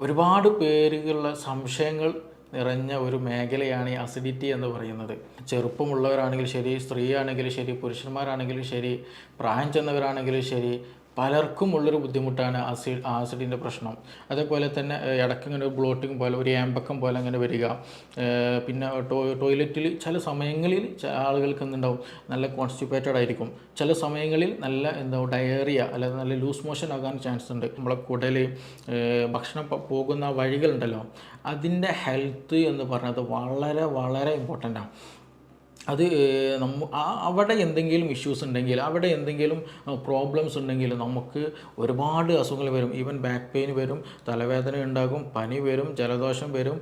ഒരുപാട് പേരുകളുടെ സംശയങ്ങൾ നിറഞ്ഞ ഒരു മേഖലയാണ് ഈ അസിഡിറ്റി എന്ന് പറയുന്നത്. ചെറുപ്പമുള്ളവരാണെങ്കിലും ശരി, സ്ത്രീയാണെങ്കിലും ശരി, പുരുഷന്മാരാണെങ്കിലും ശരി, പ്രായം ചെന്നവരാണെങ്കിലും ശരി, പലർക്കും ഉള്ളൊരു ബുദ്ധിമുട്ടാണ് ആസിഡിൻ്റെ പ്രശ്നം. അതേപോലെ തന്നെ ഇടയ്ക്കിങ്ങനെ ഒരു ബ്ലോട്ടിങ് പോലെ, ഒരു ഏമ്പക്കം പോലെ അങ്ങനെ വരിക. പിന്നെ ടോയ്ലറ്റിൽ ചില സമയങ്ങളിൽ ആളുകൾക്ക് എന്തുണ്ടാവും, നല്ല കോൺസ്റ്റിപ്പേറ്റഡ് ആയിരിക്കും. ചില സമയങ്ങളിൽ നല്ല ഡയറിയ അല്ലെങ്കിൽ നല്ല ലൂസ് മോഷൻ ആകാൻ ചാൻസ് ഉണ്ട്. നമ്മളെ കുടൽ ഭക്ഷണം പോകുന്ന വഴികളുണ്ടല്ലോ, അതിൻ്റെ ഹെൽത്ത് എന്ന് പറഞ്ഞത് വളരെ വളരെ ഇമ്പോർട്ടൻ്റാണ്. അത് അവിടെ എന്തെങ്കിലും ഇഷ്യൂസ് ഉണ്ടെങ്കിൽ, അവിടെ എന്തെങ്കിലും പ്രോബ്ലംസ് ഉണ്ടെങ്കിൽ നമുക്ക് ഒരുപാട് അസുഖങ്ങൾ വരും. ഈവൻ ബാക്ക് പെയിൻ വരും, തലവേദന ഉണ്ടാകും, പനി വരും, ജലദോഷം വരും,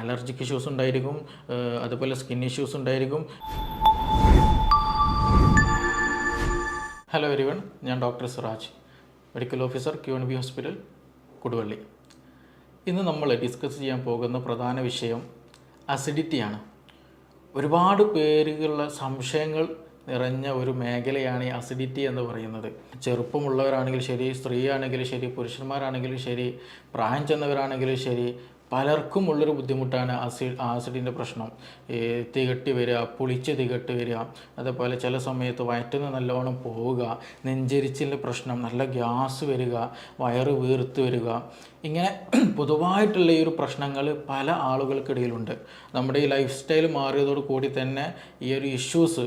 അലർജിക് ഇഷ്യൂസ് ഉണ്ടായിരിക്കും, അതുപോലെ സ്കിൻ ഇഷ്യൂസ് ഉണ്ടായിരിക്കും. ഹലോ എവരിവൺ, ഞാൻ doctor Siraj, medical officer QNB hospital, Koduvally. ഇന്ന് നമ്മൾ ഡിസ്കസ് ചെയ്യാൻ പോകുന്ന പ്രധാന വിഷയം അസിഡിറ്റിയാണ്. ഒരുപാട് പേരുകളുടെ സംശയങ്ങൾ നിറഞ്ഞ ഒരു മേഖലയാണ് ഈ അസിഡിറ്റി എന്ന് പറയുന്നത്. ചെറുപ്പമുള്ളവരാണെങ്കിലും ശരി, സ്ത്രീയാണെങ്കിലും ശരി, പുരുഷന്മാരാണെങ്കിലും ശരി, പ്രായം ചെന്നവരാണെങ്കിലും ശരി, പലർക്കും ഉള്ളൊരു ബുദ്ധിമുട്ടാണ് ആസിഡിൻ്റെ പ്രശ്നം. തികട്ടി വരിക, പുളിച്ച് തികട്ടി വരിക, അതേപോലെ ചില സമയത്ത് വയറ്റിൽ നിന്ന് നല്ലോണം പോവുക, നെഞ്ചരിച്ചിൻ്റെ പ്രശ്നം, നല്ല ഗ്യാസ് വരിക, വയറ് വീർത്ത് വരിക, ഇങ്ങനെ പൊതുവായിട്ടുള്ള ഈ ഒരു പ്രശ്നങ്ങൾ പല ആളുകൾക്കിടയിലുണ്ട്. നമ്മുടെ ഈ ലൈഫ് സ്റ്റൈൽ മാറിയതോട് കൂടി തന്നെ ഈ ഒരു ഇഷ്യൂസ്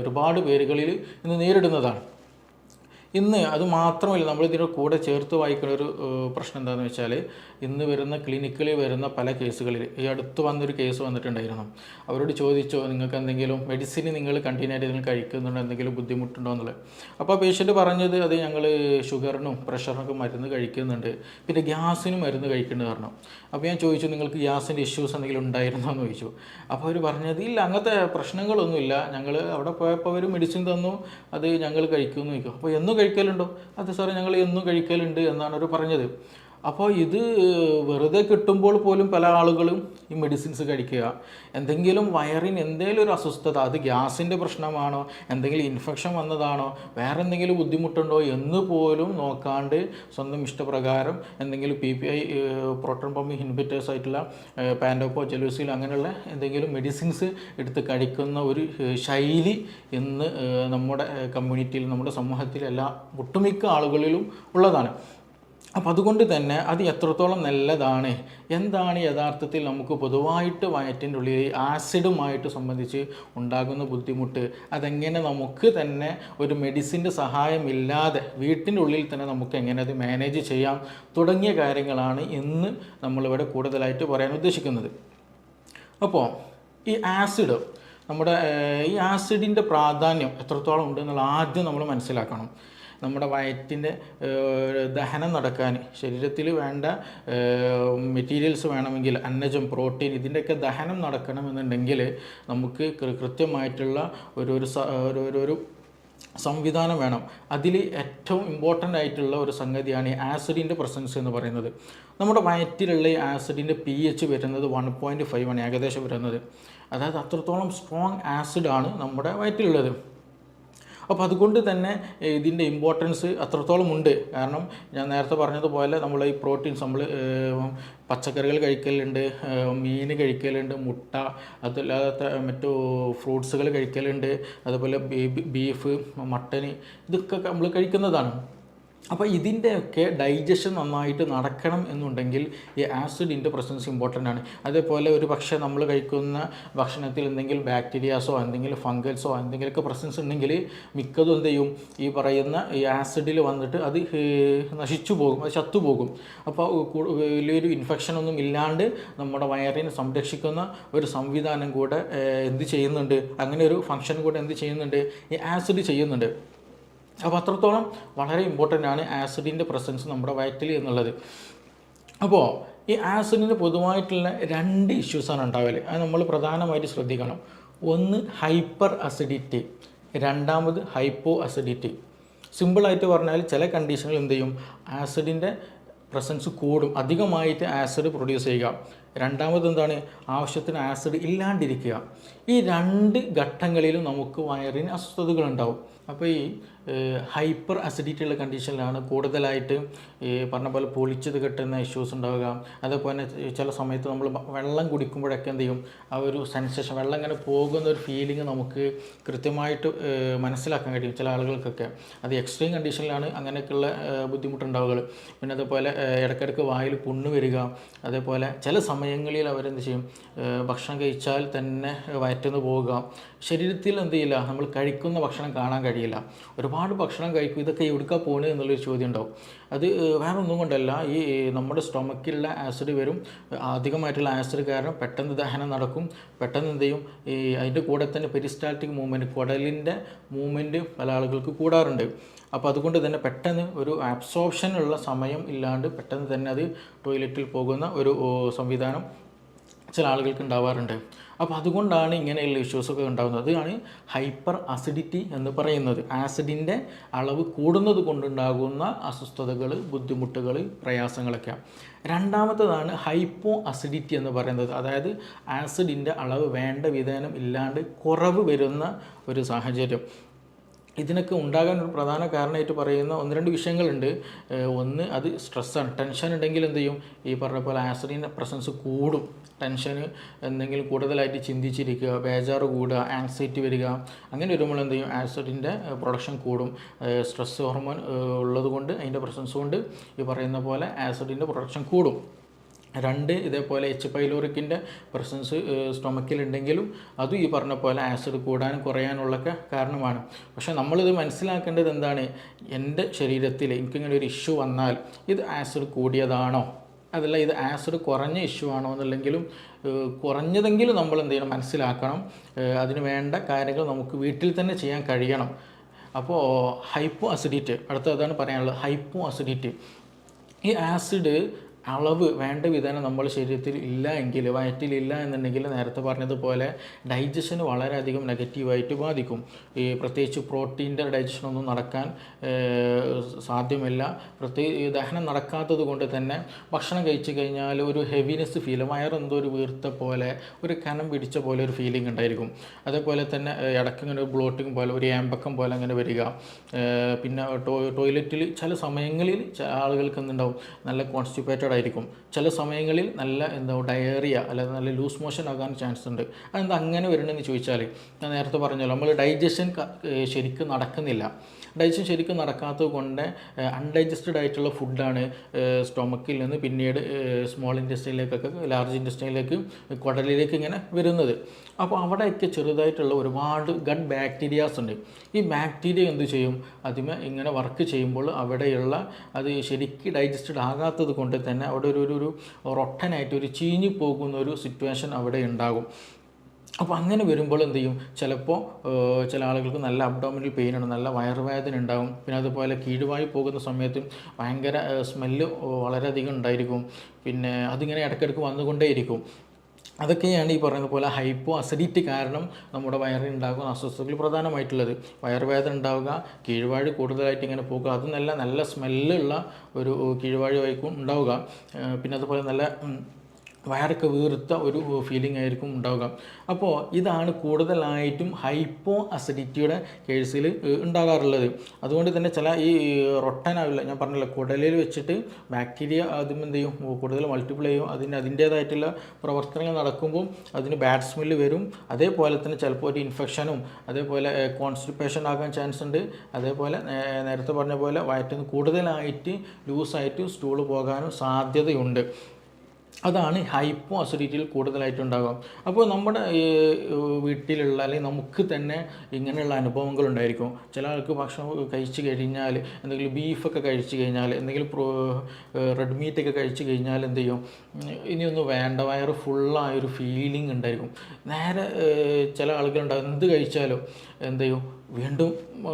ഒരുപാട് പേരുകളിൽ ഇന്ന് നേരിടുന്നതാണ്. ഇന്ന് അത് മാത്രമല്ല, നമ്മളിതിൻ്റെ കൂടെ ചേർത്ത് വായിക്കുന്ന ഒരു പ്രശ്നം എന്താണെന്ന് വെച്ചാൽ, ഇന്ന് വരുന്ന ക്ലിനിക്കിൽ വരുന്ന പല കേസുകളിൽ, ഈ അടുത്ത് വന്നൊരു കേസ് വന്നിട്ടുണ്ടായിരുന്നു. അവരോട് ചോദിച്ചോ, നിങ്ങൾക്ക് എന്തെങ്കിലും മെഡിസിൻ നിങ്ങൾ കണ്ടിന്യൂ ആയിട്ട് നിങ്ങൾ കഴിക്കുന്നുണ്ടോ, എന്തെങ്കിലും ബുദ്ധിമുട്ടുണ്ടോ എന്നുള്ളത്. അപ്പോൾ ആ പേഷ്യൻ്റ് പറഞ്ഞത്, അത് ഞങ്ങൾ ഷുഗറിനും പ്രഷറിനൊക്കെ മരുന്ന് കഴിക്കുന്നുണ്ട്, പിന്നെ ഗ്യാസിനും മരുന്ന് കഴിക്കേണ്ടത് പറഞ്ഞു. അപ്പോൾ ഞാൻ ചോദിച്ചു, നിങ്ങൾക്ക് ഗ്യാസിൻ്റെ ഇഷ്യൂസ് എന്തെങ്കിലും ഉണ്ടായിരുന്നോ എന്ന് ചോദിച്ചു. അപ്പോൾ അവർ പറഞ്ഞത്, ഇല്ല, അങ്ങനത്തെ പ്രശ്നങ്ങളൊന്നുമില്ല, ഞങ്ങൾ അവിടെ പോയപ്പോൾ അവർ മെഡിസിൻ തന്നു, അത് ഞങ്ങൾ കഴിക്കുമെന്ന് ചോദിക്കും. അപ്പോൾ എന്നും കഴിക്കലുണ്ടോ? അത് സാറേ, ഞങ്ങൾ എന്നും കഴിക്കലുണ്ട് എന്നാണ് അവർ പറഞ്ഞത്. അപ്പോൾ ഇത് വെറുതെ കിട്ടുമ്പോൾ പോലും പല ആളുകളും ഈ മെഡിസിൻസ് കഴിക്കുക. എന്തെങ്കിലും വയറിന് എന്തെങ്കിലും ഒരു അസ്വസ്ഥത, അത് ഗ്യാസിൻ്റെ പ്രശ്നമാണോ, എന്തെങ്കിലും ഇൻഫെക്ഷൻ വന്നതാണോ, വേറെ എന്തെങ്കിലും ബുദ്ധിമുട്ടുണ്ടോ എന്ന് പോലും നോക്കാണ്ട് സ്വന്തം ഇഷ്ടപ്രകാരം എന്തെങ്കിലും PPI പ്രോട്ടോൺ പമ്പ് ഇൻഹിബിറ്റേഴ്സ് ആയിട്ടുള്ള പാൻഡോപ്പോ, ജലൂസിൽ അങ്ങനെയുള്ള എന്തെങ്കിലും മെഡിസിൻസ് എടുത്ത് കഴിക്കുന്ന ഒരു ശൈലി ഇന്ന് നമ്മുടെ കമ്മ്യൂണിറ്റിയിൽ, നമ്മുടെ സമൂഹത്തിൽ ഒട്ടുമിക്ക ആളുകളിലും ഉള്ളതാണ്. അപ്പോൾ അതുകൊണ്ട് തന്നെ അത് എത്രത്തോളം നല്ലതാണ്, എന്താണ് യഥാർത്ഥത്തിൽ നമുക്ക് പൊതുവായിട്ട് വയറ്റിൻ്റെ ഉള്ളിൽ ആസിഡുമായിട്ട് സംബന്ധിച്ച് ഉണ്ടാകുന്ന ബുദ്ധിമുട്ട്, അതെങ്ങനെ നമുക്ക് തന്നെ ഒരു മെഡിസിൻ്റെ സഹായമില്ലാതെ വീട്ടിൻ്റെ ഉള്ളിൽ തന്നെ നമുക്ക് എങ്ങനെ അത് മാനേജ് ചെയ്യാം തുടങ്ങിയ കാര്യങ്ങളാണ് ഇന്ന് നമ്മളിവിടെ കൂടുതലായിട്ട് പറയാൻ ഉദ്ദേശിക്കുന്നത്. അപ്പോൾ ഈ ആസിഡ്, നമ്മുടെ ഈ ആസിഡിൻ്റെ പ്രാധാന്യം എത്രത്തോളം ഉണ്ടെന്നുള്ള ആദ്യം നമ്മൾ മനസ്സിലാക്കണം. നമ്മുടെ വയറ്റിൻ്റെ ദഹനം നടക്കാൻ, ശരീരത്തിൽ വേണ്ട മെറ്റീരിയൽസ് വേണമെങ്കിൽ, അന്നജം, പ്രോട്ടീൻ, ഇതിൻ്റെയൊക്കെ ദഹനം നടക്കണമെന്നുണ്ടെങ്കിൽ നമുക്ക് കൃത്യമായിട്ടുള്ള ഒരു സംവിധാനം വേണം. അതിൽ ഏറ്റവും ഇമ്പോർട്ടൻ്റ് ആയിട്ടുള്ള ഒരു സംഗതിയാണ് ഈ ആസിഡിൻ്റെ പ്രസൻസ് എന്ന് പറയുന്നത്. നമ്മുടെ വയറ്റിലുള്ള ഈ ആസിഡിൻ്റെ pH വരുന്നത് 1.5 ആണ് ഏകദേശം വരുന്നത്. അതായത് അത്രത്തോളം സ്ട്രോങ് ആസിഡാണ് നമ്മുടെ വയറ്റിലുള്ളത്. അപ്പോൾ അതുകൊണ്ട് തന്നെ ഇതിൻ്റെ ഇമ്പോർട്ടൻസ് അത്രത്തോളം ഉണ്ട്. കാരണം ഞാൻ നേരത്തെ പറഞ്ഞതുപോലെ നമ്മൾ ഈ പ്രോട്ടീൻസ്, നമ്മൾ പച്ചക്കറികൾ കഴിക്കലുണ്ട്, മീൻ കഴിക്കലുണ്ട്, മുട്ട, അതല്ലാത്ത മറ്റു ഫ്രൂട്ട്സുകൾ കഴിക്കലുണ്ട്, അതുപോലെ ബീഫ്, മട്ടന്, ഇതൊക്കെ നമ്മൾ കഴിക്കുന്നതാണ്. അപ്പോൾ ഇതിൻ്റെയൊക്കെ ഡൈജഷൻ നന്നായിട്ട് നടക്കണം എന്നുണ്ടെങ്കിൽ ഈ ആസിഡിൻ്റെ പ്രസൻസ് ഇമ്പോർട്ടൻ്റ് ആണ്. അതേപോലെ ഒരു പക്ഷേ നമ്മൾ കഴിക്കുന്ന ഭക്ഷണത്തിൽ എന്തെങ്കിലും ബാക്ടീരിയാസോ എന്തെങ്കിലും ഫംഗൽസോ എന്തെങ്കിലുമൊക്കെ പ്രസൻസ് ഉണ്ടെങ്കിൽ മിക്കതും എന്ത് ചെയ്യും, ഈ പറയുന്ന ഈ ആസിഡിൽ വന്നിട്ട് അത് നശിച്ചു പോകും, അത് ചത്തുപോകും. അപ്പോൾ വലിയൊരു ഇൻഫെക്ഷനൊന്നും ഇല്ലാണ്ട് നമ്മുടെ വയറിനെ സംരക്ഷിക്കുന്ന ഒരു സംവിധാനം കൂടെ എന്ത് ചെയ്യുന്നുണ്ട്, അങ്ങനെ ഒരു ഫംഗ്ഷൻ കൂടെ എന്ത് ചെയ്യുന്നുണ്ട്, ഈ ആസിഡ് ചെയ്യുന്നുണ്ട്. അപ്പോൾ അത്രത്തോളം വളരെ ഇമ്പോർട്ടൻ്റ് ആണ് ആസിഡിൻ്റെ പ്രസൻസ് നമ്മുടെ വയറ്റിൽ എന്നുള്ളത്. അപ്പോൾ ഈ ആസിഡിന് പൊതുവായിട്ടുള്ള 2 ഇഷ്യൂസാണ് ഉണ്ടാവല്. അത് നമ്മൾ പ്രധാനമായിട്ട് ശ്രദ്ധിക്കണം. ഒന്ന് ഹൈപ്പർ അസിഡിറ്റി, രണ്ടാമത് ഹൈപ്പോ അസിഡിറ്റി. സിമ്പിളായിട്ട് പറഞ്ഞാൽ ചില കണ്ടീഷനിൽ എന്ത് ചെയ്യും, ആസിഡിൻ്റെ പ്രസൻസ് കൂടും, അധികമായിട്ട് ആസിഡ് പ്രൊഡ്യൂസ് ചെയ്യുക. രണ്ടാമത് എന്താണ്, ആവശ്യത്തിന് ആസിഡ് ഇല്ലാണ്ടിരിക്കുക. ഈ 2 ഘട്ടങ്ങളിലും നമുക്ക് വയറിന് അസ്വസ്ഥതകളുണ്ടാവും. അപ്പോൾ ഈ ഹൈപ്പർ അസിഡിറ്റി ഉള്ള കണ്ടീഷനിലാണ് കൂടുതലായിട്ട് ഈ പറഞ്ഞ പോലെ പൊളിച്ചത് കെട്ടുന്ന ഇഷ്യൂസ് ഉണ്ടാവുക. അതേപോലെ ചില സമയത്ത് നമ്മൾ വെള്ളം കുടിക്കുമ്പോഴൊക്കെ എന്ത് ചെയ്യും, ആ ഒരു സെൻസേഷൻ, വെള്ളം ഇങ്ങനെ പോകുന്ന ഒരു ഫീലിംഗ് നമുക്ക് കൃത്യമായിട്ട് മനസ്സിലാക്കാൻ കഴിയും ചില ആളുകൾക്കൊക്കെ. അത് എക്സ്ട്രീം കണ്ടീഷനിലാണ് അങ്ങനെയൊക്കെയുള്ള ബുദ്ധിമുട്ടുണ്ടാവുക. പിന്നെ അതേപോലെ ഇടയ്ക്കിടയ്ക്ക് വായിൽ പുണ്ണ് വരിക. അതേപോലെ ചില സമയങ്ങളിൽ അവരെന്ത് ചെയ്യും, ഭക്ഷണം കഴിച്ചാൽ തന്നെ വയറ്റുന്ന് പോവുക. ശരീരത്തിൽ എന്ത് ചെയ്യില്ല, നമ്മൾ കഴിക്കുന്ന ഭക്ഷണം കാണാൻ കഴിയില്ല. ഒരുപാട് ഭക്ഷണം കഴിക്കും, ഇതൊക്കെ എവിടേക്കാണ് പോകുന്നത് എന്നുള്ളൊരു ചോദ്യം ഉണ്ടാവും. അത് വേറെ ഒന്നും കൊണ്ടല്ല, ഈ നമ്മുടെ സ്റ്റൊമക്കിലുള്ള ആസിഡ് വരും. അധികമായിട്ടുള്ള ആസിഡ് കാരണം പെട്ടെന്ന് ദഹനം നടക്കും. പെട്ടെന്ന് എന്ത് ചെയ്യും, ഈ അതിൻ്റെ കൂടെ തന്നെ പെരിസ്റ്റാൾട്ടിക് മൂവ്മെൻറ്റ്, കുടലിൻ്റെ മൂവ്മെൻറ്റ് പല ആളുകൾക്ക് കൂടാറുണ്ട്. അപ്പോൾ അതുകൊണ്ട് തന്നെ പെട്ടെന്ന് ഒരു അബ്സോർപ്ഷനുള്ള സമയം ഇല്ലാണ്ട് പെട്ടെന്ന് തന്നെ അത് ടോയ്ലറ്റിൽ പോകുന്ന ഒരു സംവിധാനം ചില ആളുകൾക്ക് ഉണ്ടാവാറുണ്ട്. അപ്പോൾ അതുകൊണ്ടാണ് ഇങ്ങനെയുള്ള ഇഷ്യൂസൊക്കെ ഉണ്ടാകുന്നത്. അതാണ് ഹൈപ്പർ അസിഡിറ്റി എന്ന് പറയുന്നത്. ആസിഡിൻ്റെ അളവ് കൂടുന്നത് കൊണ്ടുണ്ടാകുന്ന അസ്വസ്ഥതകൾ, ബുദ്ധിമുട്ടുകൾ, പ്രയാസങ്ങളൊക്കെ. രണ്ടാമത്തേതാണ് ഹൈപ്പോ അസിഡിറ്റി എന്ന് പറയുന്നത്. അതായത് ആസിഡിൻ്റെ അളവ് വേണ്ട വിധേനം ഇല്ലാണ്ട് കുറവ് വരുന്ന ഒരു സാഹചര്യം. ഇതിനൊക്കെ ഉണ്ടാകാൻ ഒരു പ്രധാന കാരണമായിട്ട് പറയുന്ന ഒന്ന് രണ്ട് വിഷയങ്ങളുണ്ട്. ഒന്ന് അത് സ്ട്രെസ്സാണ്. ടെൻഷൻ ഉണ്ടെങ്കിൽ എന്ത് ചെയ്യും, ഈ പറഞ്ഞ പോലെ ആസിഡിൻ്റെ പ്രസൻസ് കൂടും. ടെൻഷന് എന്തെങ്കിലും കൂടുതലായിട്ട് ചിന്തിച്ചിരിക്കുക, ബേജാറ് കൂടുക, ആങ്സൈറ്റി വരിക, അങ്ങനെ വരുമ്പോൾ എന്ത് ചെയ്യും, ആസിഡിൻ്റെ പ്രൊഡക്ഷൻ കൂടും. സ്ട്രെസ് ഹോർമോൺ ഉള്ളത് കൊണ്ട്, അതിൻ്റെ പ്രസൻസ് കൊണ്ട് ഈ പറയുന്ന പോലെ ആസിഡിൻ്റെ പ്രൊഡക്ഷൻ കൂടും. രണ്ട്, ഇതേപോലെ എച്ച് പൈലോറിക്കിൻ്റെ പ്രസൻസ് സ്റ്റൊമക്കിലുണ്ടെങ്കിലും അതും ഈ പറഞ്ഞ പോലെ ആസിഡ് കൂടാനും കുറയാനുള്ളൊക്കെ കാരണമാണ്. പക്ഷേ നമ്മളിത് മനസ്സിലാക്കേണ്ടത് എന്താണ്, എൻ്റെ ശരീരത്തിൽ എനിക്കിങ്ങനെ ഒരു ഇഷ്യൂ വന്നാൽ ഇത് ആസിഡ് കൂടിയതാണോ, അതല്ല ഇത് ആസിഡ് കുറഞ്ഞ ഇഷ്യൂ ആണോ എന്നുള്ളെങ്കിലും കുറഞ്ഞതെങ്കിലും നമ്മൾ എന്ത് ചെയ്യണം, മനസ്സിലാക്കണം. അതിന് വേണ്ട കാര്യങ്ങൾ നമുക്ക് വീട്ടിൽ തന്നെ ചെയ്യാൻ കഴിയണം. അപ്പോൾ ഹൈപ്പോ അസിഡിറ്റി, അടുത്തതാണ് പറയാനുള്ളത്. ഹൈപ്പോ അസിഡിറ്റി, ഈ ആസിഡ് അളവ് വേണ്ട വിധേനം നമ്മുടെ ശരീരത്തിൽ ഇല്ല എങ്കിൽ, വയറ്റിലില്ല എന്നുണ്ടെങ്കിൽ നേരത്തെ പറഞ്ഞതുപോലെ ഡൈജഷന് വളരെയധികം നെഗറ്റീവായിട്ട് ബാധിക്കും. ഈ പ്രത്യേകിച്ച് പ്രോട്ടീൻ്റെ ഡൈജഷനൊന്നും നടക്കാൻ സാധ്യമല്ല. ദഹനം നടക്കാത്തത് കൊണ്ട് തന്നെ ഭക്ഷണം കഴിച്ചു കഴിഞ്ഞാൽ ഒരു ഹെവിനെസ് ഫീൽ, വയറെന്തോ ഒരു വീർത്ത പോലെ, ഒരു കനം പിടിച്ച പോലെ ഒരു ഫീലിംഗ് ഉണ്ടായിരിക്കും. അതേപോലെ തന്നെ ഇടയ്ക്കിങ്ങനെ ഒരു ബ്ലോട്ടിങ് പോലെ, ഒരു ഏമ്പക്കം പോലെ അങ്ങനെ വരിക. പിന്നെ ടോയ്ലറ്റിൽ ചില സമയങ്ങളിൽ ആളുകൾക്ക് എന്തുണ്ടാവും, നല്ല കോൺസ്റ്റിപ്പേറ്റഡ് ആയിരിക്കും. ചില സമയങ്ങളിൽ നല്ല ഡയറിയ അല്ലെങ്കിൽ നല്ല ലൂസ് മോഷൻ ആകാൻ ചാൻസ് ഉണ്ട്. അതെന്താ അങ്ങനെ വരണമെന്ന് ചോദിച്ചാൽ, ഞാൻ നേരത്തെ പറഞ്ഞല്ലോ, നമ്മൾ ഡൈജഷൻ ശരിക്കും നടക്കുന്നില്ല. ഡൈജഷൻ ശരിക്കും നടക്കാത്തത് കൊണ്ട് അൺഡൈജസ്റ്റഡ് ആയിട്ടുള്ള ഫുഡാണ് സ്റ്റൊമക്കിൽ നിന്ന് പിന്നീട് സ്മോൾ ഇൻറ്റെസ്റ്റൈനിലേക്കൊക്കെ, ലാർജ് ഇൻറ്റെസ്റ്റൈനിലേക്ക്, കുടലിലേക്ക് ഇങ്ങനെ വരുന്നത്. അപ്പോൾ അവിടെയൊക്കെ ചെറുതായിട്ടുള്ള ഒരുപാട് ഗട്ട് ബാക്ടീരിയാസ് ഉണ്ട്. ഈ ബാക്ടീരിയ എന്ത് ചെയ്യും, അതിമേ ഇങ്ങനെ വർക്ക് ചെയ്യുമ്പോൾ അവിടെയുള്ള അത് ശരിക്കും ഡൈജസ്റ്റഡ് ആകാത്തത് കൊണ്ട് തന്നെ അവിടെ ഒരു റൊട്ടനായിട്ട് ഒരു ചീഞ്ഞു പോകുന്ന ഒരു സിറ്റുവേഷൻ അവിടെ ഉണ്ടാകും. അപ്പോൾ അങ്ങനെ വരുമ്പോൾ എന്ത് ചെയ്യും, ചിലപ്പോൾ ചില ആളുകൾക്ക് നല്ല അബ്ഡോമിനൽ പെയിൻ ഉണ്ട്, നല്ല വയറുവേദന ഉണ്ടാകും. പിന്നെ അതുപോലെ കീഴുവായി പോകുന്ന സമയത്ത് ഭയങ്കര സ്മെല്ല് വളരെയധികം ഉണ്ടായിരിക്കും. പിന്നെ അതിങ്ങനെ ഇടയ്ക്കിടയ്ക്ക് വന്നുകൊണ്ടേയിരിക്കും. അതൊക്കെയാണ് ഈ പറയുന്ന പോലെ ഹൈപ്പോ അസിഡിറ്റി കാരണം നമ്മുടെ വയറിൽ ഉണ്ടാകുന്ന അസ്വസ്ഥതകൾ പ്രധാനമായിട്ടുള്ളത്. വയറുവേദന ഉണ്ടാവുക, കീഴ്വാഴ് കൂടുതലായിട്ട് ഇങ്ങനെ പോകുക, അത് നല്ല സ്മെല്ലുള്ള ഒരു കീഴ്വാഴ് വൈക്കും ഉണ്ടാവുക. പിന്നെ അതുപോലെ നല്ല വയറൊക്കെ വീർത്ത ഒരു ഫീലിംഗ് ആയിരിക്കും ഉണ്ടാവുക. അപ്പോൾ ഇതാണ് കൂടുതലായിട്ടും ഹൈപ്പോ അസിഡിറ്റിയുടെ കേസിൽ ഉണ്ടാകാറുള്ളത്. അതുകൊണ്ട് തന്നെ ചില ഈ റൊട്ടനാവില്ല, ഞാൻ പറഞ്ഞല്ലോ, കുടലിൽ വെച്ചിട്ട് ബാക്ടീരിയ അതും എന്ത് ചെയ്യും, കൂടുതൽ മൾട്ടിപ്പിൾ ചെയ്യും. അതിൻ്റേതായിട്ടുള്ള പ്രവർത്തനങ്ങൾ നടക്കുമ്പോൾ അതിന് ബാഡ് സ്മെല്ല് വരും. അതേപോലെ തന്നെ ചിലപ്പോൾ ഒരു ഇൻഫെക്ഷനും അതേപോലെ കോൺസ്റ്റിപ്പേഷൻ ആകാൻ ചാൻസ് ഉണ്ട്. അതേപോലെ നേരത്തെ പറഞ്ഞ പോലെ വയറ്റിൽ നിന്ന് കൂടുതലായിട്ട് ലൂസായിട്ട് സ്റ്റൂള് പോകാനും സാധ്യതയുണ്ട്. അതാണ് ഹൈപ്പോ അസിഡിറ്റിയിൽ കൂടുതലായിട്ടുണ്ടാകും. അപ്പോൾ നമ്മുടെ വീട്ടിലുള്ള അല്ലെങ്കിൽ നമുക്ക് തന്നെ ഇങ്ങനെയുള്ള അനുഭവങ്ങളുണ്ടായിരിക്കും. ചില ആൾക്ക് ഭക്ഷണം കഴിച്ച് കഴിഞ്ഞാൽ, എന്തെങ്കിലും ബീഫൊക്കെ കഴിച്ച് കഴിഞ്ഞാൽ, എന്തെങ്കിലും റെഡ് മീറ്റൊക്കെ കഴിച്ച് കഴിഞ്ഞാൽ എന്ത് ചെയ്യും, ഇനിയൊന്നും വേണ്ട, വയറ് ഫുള്ളായൊരു ഫീലിംഗ് ഉണ്ടായിരിക്കും. നേരെ ചില ആളുകളുണ്ടാകും, എന്ത് കഴിച്ചാലും എന്ത് ചെയ്യും, വീണ്ടും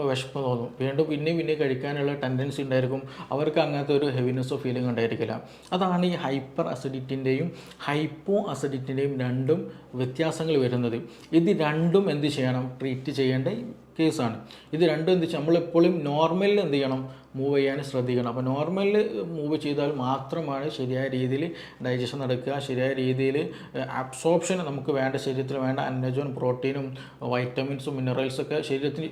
വിശപ്പ് തോന്നും, വീണ്ടും പിന്നെ കഴിക്കാനുള്ള ടെൻഡൻസി ഉണ്ടായിരിക്കും. അവർക്ക് അങ്ങനത്തെ ഒരു ഹെവിനെസ്സോ ഫീലിംഗ് ഉണ്ടായിരിക്കില്ല. അതാണ് ഈ ഹൈപ്പർ അസിഡിറ്റിൻ്റെയും ഹൈപ്പോ അസിഡിറ്റിൻ്റെയും രണ്ടും വ്യത്യാസങ്ങൾ വരുന്നത്. ഇത് രണ്ടും എന്ത് ചെയ്യണം, ട്രീറ്റ് ചെയ്യേണ്ട കേസാണ്. ഇത് രണ്ടും എന്ത് വെച്ചാൽ നമ്മളെപ്പോഴും നോർമലിൽ എന്ത് ചെയ്യണം, മൂവ് ചെയ്യാൻ ശ്രദ്ധിക്കണം. അപ്പോൾ നോർമൽ മൂവ് ചെയ്താൽ മാത്രമാണ് ശരിയായ രീതിയിൽ ഡൈജഷൻ നടക്കുക, ശരിയായ രീതിയിൽ അബ്സോർപ്ഷൻ നമുക്ക് വേണ്ട ശരീരത്തിൽ വേണ്ട അന്നജവും പ്രോട്ടീനും വൈറ്റമിൻസും മിനറൽസൊക്കെ ശരീരത്തിന്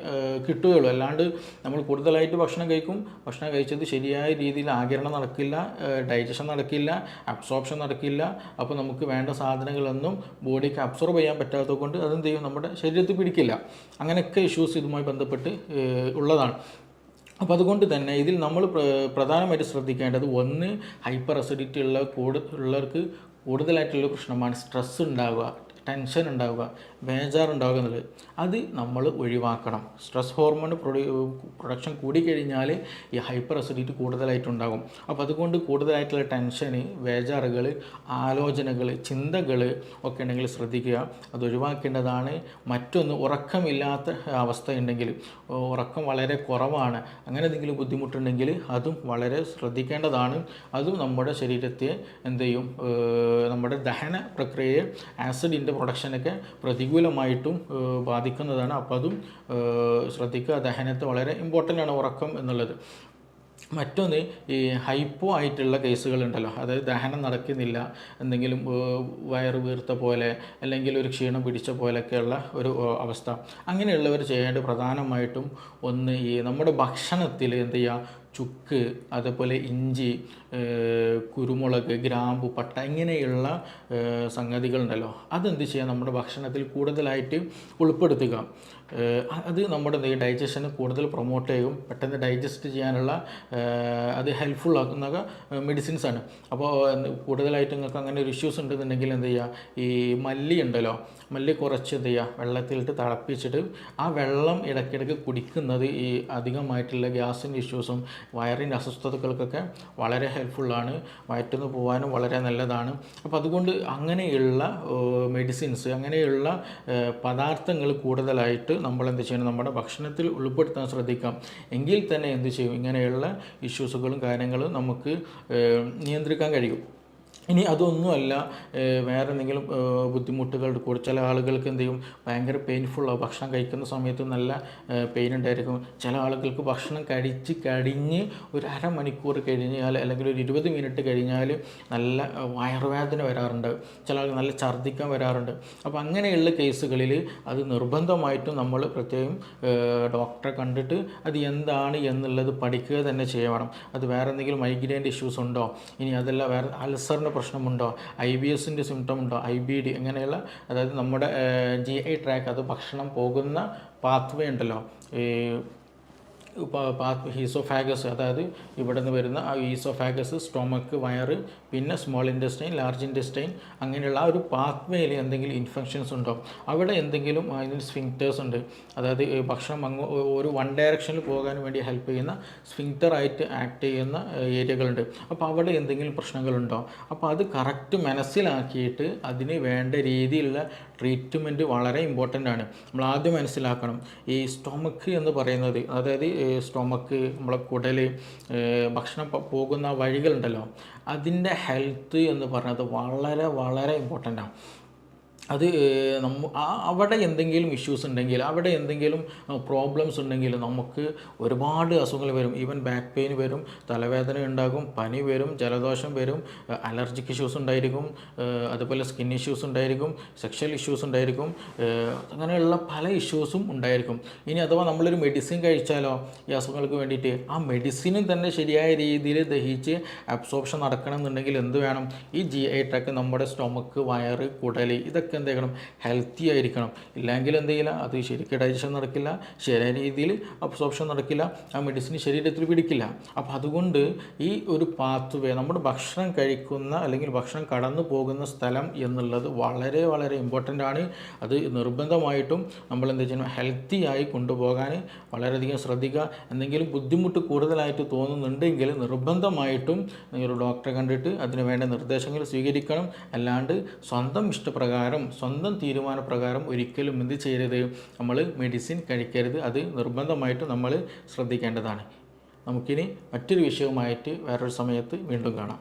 കിട്ടുകയുള്ളൂ. അല്ലാണ്ട് നമ്മൾ കൂടുതലായിട്ട് ഭക്ഷണം കഴിക്കും, ഭക്ഷണം കഴിച്ചത് ശരിയായ രീതിയിൽ ആഗിരണം നടക്കില്ല, ഡൈജഷൻ നടക്കില്ല, അബ്സോർപ്ഷൻ നടക്കില്ല. അപ്പോൾ നമുക്ക് വേണ്ട സാധനങ്ങളൊന്നും ബോഡിക്ക് അബ്സോർബ് ചെയ്യാൻ പറ്റാത്തത് കൊണ്ട് അതെന്ത് ചെയ്യും, നമ്മുടെ ശരീരത്തിൽ പിടിക്കില്ല. അങ്ങനെയൊക്കെ ഇഷ്യൂസ് ഇതുമായി ബന്ധപ്പെട്ട് ഉള്ളതാണ്. അപ്പോൾ അതുകൊണ്ട് തന്നെ ഇതിൽ നമ്മൾ പ്രധാനമായിട്ട് ശ്രദ്ധിക്കേണ്ടത്, ഒന്ന് ഹൈപ്പർ അസിഡിറ്റി ഉള്ളവർക്ക് കൂടുതലായിട്ടുള്ള പ്രശ്നമാണ് സ്ട്രെസ് ഉണ്ടാവുക, ടെൻഷൻ ഉണ്ടാവുക, ബേജാറുണ്ടാവുക എന്നുള്ളത്. അത് നമ്മൾ ഒഴിവാക്കണം. സ്ട്രെസ് ഹോർമോൺ പ്രൊഡക്ഷൻ കൂടിക്കഴിഞ്ഞാൽ ഈ ഹൈപ്പർ അസിഡിറ്റി കൂടുതലായിട്ടുണ്ടാകും. അപ്പോൾ അതുകൊണ്ട് കൂടുതലായിട്ടുള്ള ടെൻഷന്, ബേജാറുകൾ, ആലോചനകൾ, ചിന്തകൾ ഒക്കെ ഉണ്ടെങ്കിൽ ശ്രദ്ധിക്കുക, അത് ഒഴിവാക്കേണ്ടതാണ്. മറ്റൊന്ന്, ഉറക്കമില്ലാത്ത അവസ്ഥയുണ്ടെങ്കിൽ, ഉറക്കം വളരെ കുറവാണ്, അങ്ങനെ എന്തെങ്കിലും ബുദ്ധിമുട്ടുണ്ടെങ്കിൽ അതും വളരെ ശ്രദ്ധിക്കേണ്ടതാണ്. അതും നമ്മുടെ ശരീരത്തെ എന്ത് ചെയ്യും, നമ്മുടെ ദഹന പ്രക്രിയയെ, ആസിഡിൻ്റെ പ്രൊഡക്ഷനൊക്കെ പ്രതികൂലമായിട്ടും ബാധിക്കുന്നതാണ്. അപ്പോൾ അതും ശ്രദ്ധിക്കുക. ദഹനത്തെ വളരെ ഇമ്പോർട്ടൻ്റ് ആണ് ഉറക്കം എന്നുള്ളത്. മറ്റൊന്ന്, ഈ ഹൈപ്പോ ആയിട്ടുള്ള കേസുകളുണ്ടല്ലോ, അതായത് ദഹനം നടക്കുന്നില്ല, എന്തെങ്കിലും വയറ് വീർത്ത പോലെ അല്ലെങ്കിൽ ഒരു ക്ഷീണം പിടിച്ച പോലെയൊക്കെയുള്ള ഒരു അവസ്ഥ. അങ്ങനെയുള്ളവർ ചെയ്യേണ്ടത് പ്രധാനമായിട്ടും ഒന്ന്, ഈ നമ്മുടെ ഭക്ഷണത്തിൽ എന്ത് ചെയ്യുക, ചുക്ക്, അതേപോലെ ഇഞ്ചി, കുരുമുളക്, ഗ്രാമ്പു, പട്ട ഇങ്ങനെയുള്ള സംഗതികളുണ്ടല്ലോ, അതെന്ത് ചെയ്യുക, നമ്മുടെ ഭക്ഷണത്തിൽ കൂടുതലായിട്ട് ഉൾപ്പെടുത്തുക. അത് നമ്മുടെ ഡൈജഷന് കൂടുതൽ പ്രൊമോട്ട് ചെയ്യും, പെട്ടെന്ന് ഡൈജസ്റ്റ് ചെയ്യാനുള്ള അത് ഹെൽപ്ഫുൾ ആക്കുന്ന മെഡിസിൻസാണ്. അപ്പോൾ കൂടുതലായിട്ട് നിങ്ങൾക്ക് അങ്ങനെ ഒരു ഇഷ്യൂസ് ഉണ്ടെന്നുണ്ടെങ്കിൽ എന്ത് ചെയ്യുക, ഈ മല്ലി ഉണ്ടല്ലോ, മല്ലി കുറച്ച് എന്ത് ചെയ്യുക, വെള്ളത്തിലിട്ട് തിളപ്പിച്ചിട്ട് ആ വെള്ളം ഇടയ്ക്കിടയ്ക്ക് കുടിക്കുന്നത് ഈ അധികമായിട്ടുള്ള ഗ്യാസിൻ്റെ ഇഷ്യൂസും വയറിൻ്റെ അസ്വസ്ഥതകൾക്കൊക്കെ വളരെ ഹെൽപ്ഫുള്ളാണ്, വയറ്റിന്ന് പോകാനും വളരെ നല്ലതാണ്. അപ്പോൾ അതുകൊണ്ട് അങ്ങനെയുള്ള മെഡിസിൻസ്, അങ്ങനെയുള്ള പദാർത്ഥങ്ങൾ കൂടുതലായിട്ട് നമ്മൾ എന്ത് ചെയ്യണം, നമ്മുടെ ഭക്ഷണത്തിൽ ഉൾപ്പെടുത്താൻ ശ്രദ്ധിക്കാം. എങ്കിൽ തന്നെ എന്ത് ചെയ്യും, ഇങ്ങനെയുള്ള ഇഷ്യൂസുകളും കാര്യങ്ങളും നമുക്ക് നിയന്ത്രിക്കാൻ കഴിയും. ഇനി അതൊന്നുമല്ല, വേറെ എന്തെങ്കിലും ബുദ്ധിമുട്ടുകൾ കൂടി, ചില ആളുകൾക്ക് എന്ത് ചെയ്യും, ഭയങ്കര പെയിൻഫുള്ളാണ്, ഭക്ഷണം കഴിക്കുന്ന സമയത്ത് നല്ല പെയിൻ ഉണ്ടായിരിക്കും. ചില ആളുകൾക്ക് ഭക്ഷണം കഴിഞ്ഞ് ഒരു അരമണിക്കൂർ കഴിഞ്ഞാൽ അല്ലെങ്കിൽ ഒരു 20 മിനിറ്റ് കഴിഞ്ഞാൽ നല്ല വയറുവേദന വരാറുണ്ട്, ചില ആൾക്ക് നല്ല ഛർദ്ദിക്കാൻ വരാറുണ്ട്. അപ്പോൾ അങ്ങനെയുള്ള കേസുകളിൽ അത് നിർബന്ധമായിട്ടും നമ്മൾ പ്രത്യേകം ഡോക്ടറെ കണ്ടിട്ട് അത് എന്താണ് എന്നുള്ളത് പഠിക്കുക തന്നെ ചെയ്യണം. അത് വേറെ എന്തെങ്കിലും മൈഗ്രെയിൻ്റെ ഇഷ്യൂസ് ഉണ്ടോ, ഇനി അതല്ല വേറെ അൾസറിൻ്റെ പ്രശ്നമുണ്ടോ, IBSൻ്റെ സിംറ്റം ഉണ്ടോ, IBD ഇങ്ങനെയുള്ള, അതായത് നമ്മുടെ GI ട്രാക്ക്, അത് ഭക്ഷണം പോകുന്ന പാത്വേ ഉണ്ടല്ലോ, ഈ ഈസോഫാഗസ്, അതായത് ഇവിടെ നിന്ന് വരുന്ന ആ ഈസോഫാഗസ്, സ്റ്റൊമക്ക്, വയറ്, പിന്നെ സ്മോൾ ഇൻറ്റസ്റ്റൈൻ, ലാർജ് ഇൻറ്റസ്റ്റൈൻ, അങ്ങനെയുള്ള ആ ഒരു പാത്വേയിൽ എന്തെങ്കിലും ഇൻഫെക്ഷൻസ് ഉണ്ടോ, അവിടെ എന്തെങ്കിലും അതിന് സ്ഫിങ്ക്റ്റേഴ്സ് ഉണ്ട്, അതായത് ഭക്ഷണം ഒരു വൺ ഡയറക്ഷനിൽ പോകാൻ വേണ്ടി ഹെൽപ്പ് ചെയ്യുന്ന സ്ഫിങ്ക്റ്ററായിട്ട് ആക്ട് ചെയ്യുന്ന ഏരിയകളുണ്ട്. അപ്പോൾ അവിടെ എന്തെങ്കിലും പ്രശ്നങ്ങളുണ്ടോ, അപ്പോൾ അത് കറക്റ്റ് മനസ്സിലാക്കിയിട്ട് അതിന് വേണ്ട രീതിയിലുള്ള ട്രീറ്റ്മെൻറ്റ് വളരെ ഇമ്പോർട്ടൻ്റ് ആണ്. നമ്മൾ ആദ്യം മനസ്സിലാക്കണം, ഈ സ്റ്റൊമക്ക് എന്ന് പറയുന്നത്, അതായത് സ്റ്റൊമക്ക്, നമ്മളെ കുടൽ, ഭക്ഷണം പോകുന്ന വഴികളുണ്ടല്ലോ, അതിൻ്റെ ഹെൽത്ത് എന്ന് പറയുന്നത് വളരെ വളരെ ഇമ്പോർട്ടൻ്റാണ്. അത് അവിടെ എന്തെങ്കിലും ഇഷ്യൂസ് ഉണ്ടെങ്കിൽ, അവിടെ എന്തെങ്കിലും പ്രോബ്ലംസ് ഉണ്ടെങ്കിൽ നമുക്ക് ഒരുപാട് അസുഖങ്ങൾ വരും. ഈവൻ ബാക്ക് പെയിൻ വരും, തലവേദന ഉണ്ടാകും, പനി വരും, ജലദോഷം വരും, അലർജിക് ഇഷ്യൂസ് ഉണ്ടായിരിക്കും, അതുപോലെ സ്കിൻ ഇഷ്യൂസ് ഉണ്ടായിരിക്കും, സെക്ഷൽ ഇഷ്യൂസ് ഉണ്ടായിരിക്കും, അങ്ങനെയുള്ള പല ഇഷ്യൂസും ഉണ്ടായിരിക്കും. ഇനി അഥവാ നമ്മളൊരു മെഡിസിൻ കഴിച്ചാലോ ഈ അസുഖങ്ങൾക്ക് വേണ്ടിയിട്ട്, ആ മെഡിസിനും തന്നെ ശരിയായ രീതിയിൽ ദഹിച്ച് അബ്സോർപ്ഷൻ നടക്കണം എന്നുണ്ടെങ്കിൽ എന്ത് വേണം, ഈ GI ട്രാക്ക്, നമ്മുടെ സ്റ്റൊമക്ക്, വയറ്, കുടൽ, ഇതൊക്കെ എന്ത് ചെയ്യണം, ഹെൽത്തി ആയിരിക്കണം. ഇല്ലെങ്കിൽ എന്ത് ചെയ്യില്ല, അത് ശരിക്കും ഡൈജഷൻ നടക്കില്ല, ശരിയായ രീതിയിൽ അബ്സോർപ്ഷൻ നടക്കില്ല, ആ മെഡിസിൻ ശരീരത്തിൽ പിടിക്കില്ല. അപ്പോൾ അതുകൊണ്ട് ഈ ഒരു പാത്വേ, നമ്മുടെ ഭക്ഷണം കഴിക്കുന്ന അല്ലെങ്കിൽ ഭക്ഷണം കടന്നു പോകുന്ന സ്ഥലം എന്നുള്ളത് വളരെ വളരെ ഇമ്പോർട്ടൻ്റ് ആണ്. അത് നിർബന്ധമായിട്ടും നമ്മൾ എന്ത് ചെയ്യണം, ഹെൽത്തി ആയി കൊണ്ടുപോകാൻ വളരെയധികം ശ്രദ്ധിക്കുക. എന്തെങ്കിലും ബുദ്ധിമുട്ട് കൂടുതലായിട്ട് തോന്നുന്നുണ്ടെങ്കിൽ നിർബന്ധമായിട്ടും നിങ്ങളൊരു ഡോക്ടറെ കണ്ടിട്ട് അതിന് വേണ്ട നിർദ്ദേശങ്ങൾ സ്വീകരിക്കണം. അല്ലാണ്ട് സ്വന്തം ഇഷ്ടപ്രകാരം, സ്വന്തം തീരുമാനപ്രകാരം ഒരിക്കലും എന്ത് ചെയ്യരുത്, നമ്മൾ മെഡിസിൻ കഴിക്കരുത്. അത് നിർബന്ധമായിട്ടും നമ്മൾ ശ്രദ്ധിക്കേണ്ടതാണ്. നമുക്കിനി മറ്റൊരു വിഷയവുമായിട്ട് വേറൊരു സമയത്ത് വീണ്ടും കാണാം.